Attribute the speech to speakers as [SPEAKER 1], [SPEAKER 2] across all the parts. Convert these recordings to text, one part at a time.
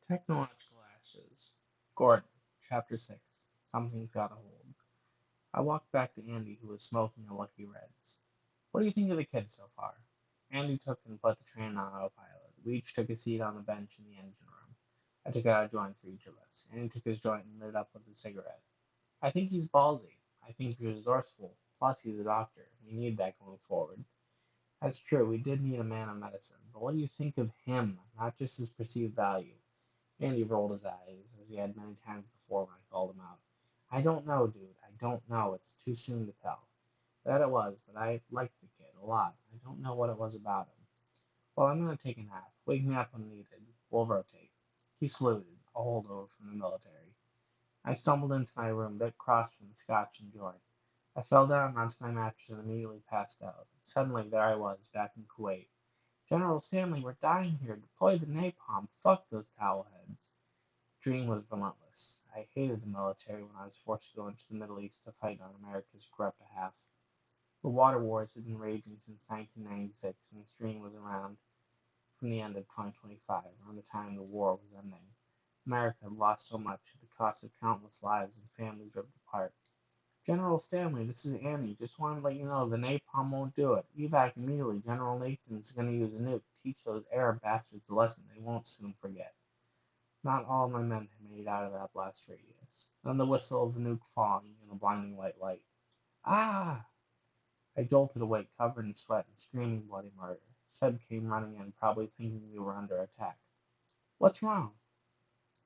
[SPEAKER 1] Technological Ashes. Gordon, Chapter 6. Something's got a hold. I walked back to Andy, who was smoking a Lucky Reds. What do you think of the kids so far? Andy took and put the train on autopilot. We each took a seat on the bench in the engine room. I took out a joint for each of us. Andy took his joint and lit it up with a cigarette. I think he's ballsy. I think he's resourceful. Plus, he's a doctor. We need that going forward. That's true, we did need a man of medicine. But what do you think of him, not just his perceived value? Andy rolled his eyes, as he had many times before when I called him out. I don't know, dude. I don't know. It's too soon to tell. That it was, but I liked the kid a lot. I don't know what it was about him. Well, I'm gonna take a nap. Wake me up when needed. We'll rotate. He saluted, a holdover from the military. I stumbled into my room, bit crossed from the scotch and joy. I fell down onto my mattress and immediately passed out. Suddenly, there I was, back in Kuwait. General Stanley, we're dying here. Deploy the napalm. Fuck those towel heads. The dream was relentless. I hated the military when I was forced to go into the Middle East to fight on America's corrupt behalf. The water wars had been raging since 1996, and this dream was around from the end of 2025, around the time the war was ending. America had lost so much at the cost of countless lives and families ripped apart. General Stanley, this is Annie. Just wanted to let you know the napalm won't do it. Evac immediately. General Nathan's going to use a nuke. Teach those Arab bastards a lesson they won't soon forget. Not all my men had made it out of that blast radius. Then the whistle of the nuke falling in a blinding white light. Ah! I jolted awake, covered in sweat and screaming bloody murder. Seb came running in, probably thinking we were under attack. What's wrong?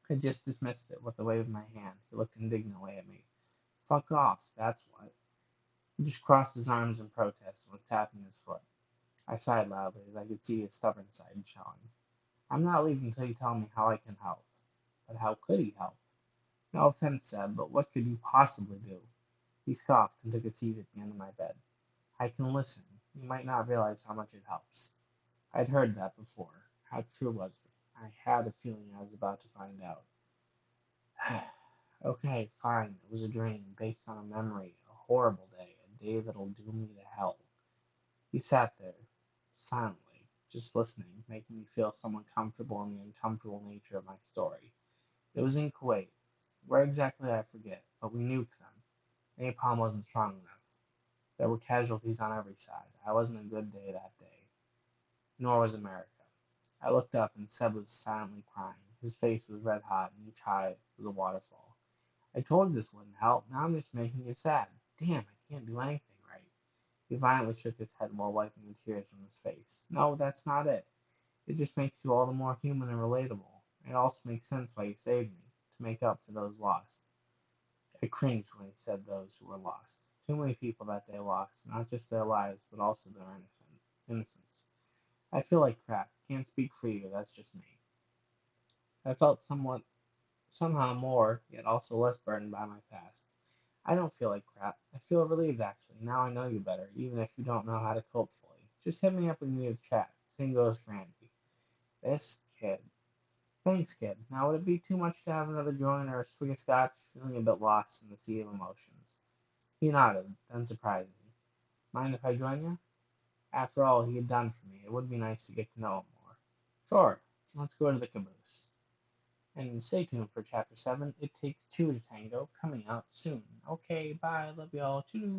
[SPEAKER 1] I just dismissed it with a wave of my hand. He looked indignantly at me. Fuck off, that's what. He just crossed his arms in protest and was tapping his foot. I sighed loudly as I could see his stubborn side showing. I'm not leaving until you tell me how I can help. But how could he help? No offense, Seb, but what could you possibly do? He scoffed and took a seat at the end of my bed. I can listen. You might not realize how much it helps. I'd heard that before. How true was it? I had a feeling I was about to find out. Okay, fine. It was a dream, based on a memory, a horrible day, a day that'll doom me to hell. He sat there, silently, just listening, making me feel somewhat comfortable in the uncomfortable nature of my story. It was in Kuwait. Where exactly I forget, but we nuked them. Napalm wasn't strong enough. There were casualties on every side. I wasn't a good day that day. Nor was America. I looked up and Seb was silently crying. His face was red hot and each eye was a waterfall. I told you this wouldn't help. Now I'm just making you sad. Damn, I can't do anything right. He violently shook his head while wiping the tears from his face. No, that's not it. It just makes you all the more human and relatable. It also makes sense why you saved me, to make up for those lost. I cringed when he said those who were lost. Too many people that day lost, not just their lives, but also their innocence. I feel like crap. Can't speak for you, that's just me. I felt somehow more, yet also less burdened by my past. I don't feel like crap. I feel relieved, actually. Now I know you better, even if you don't know how to cope fully. Just hit me up when you need a chat. Same goes for Andy. This kid. Thanks, kid. Now, would it be too much to have another joint or a swig of scotch? Feeling a bit lost in the sea of emotions. He nodded, then surprised me. Mind if I join you? After all he had done for me, it would be nice to get to know him more. Sure. Let's go to the caboose. And stay tuned for Chapter 7. It Takes Two to Tango, coming out soon. Okay, bye. Love y'all. Toodoo.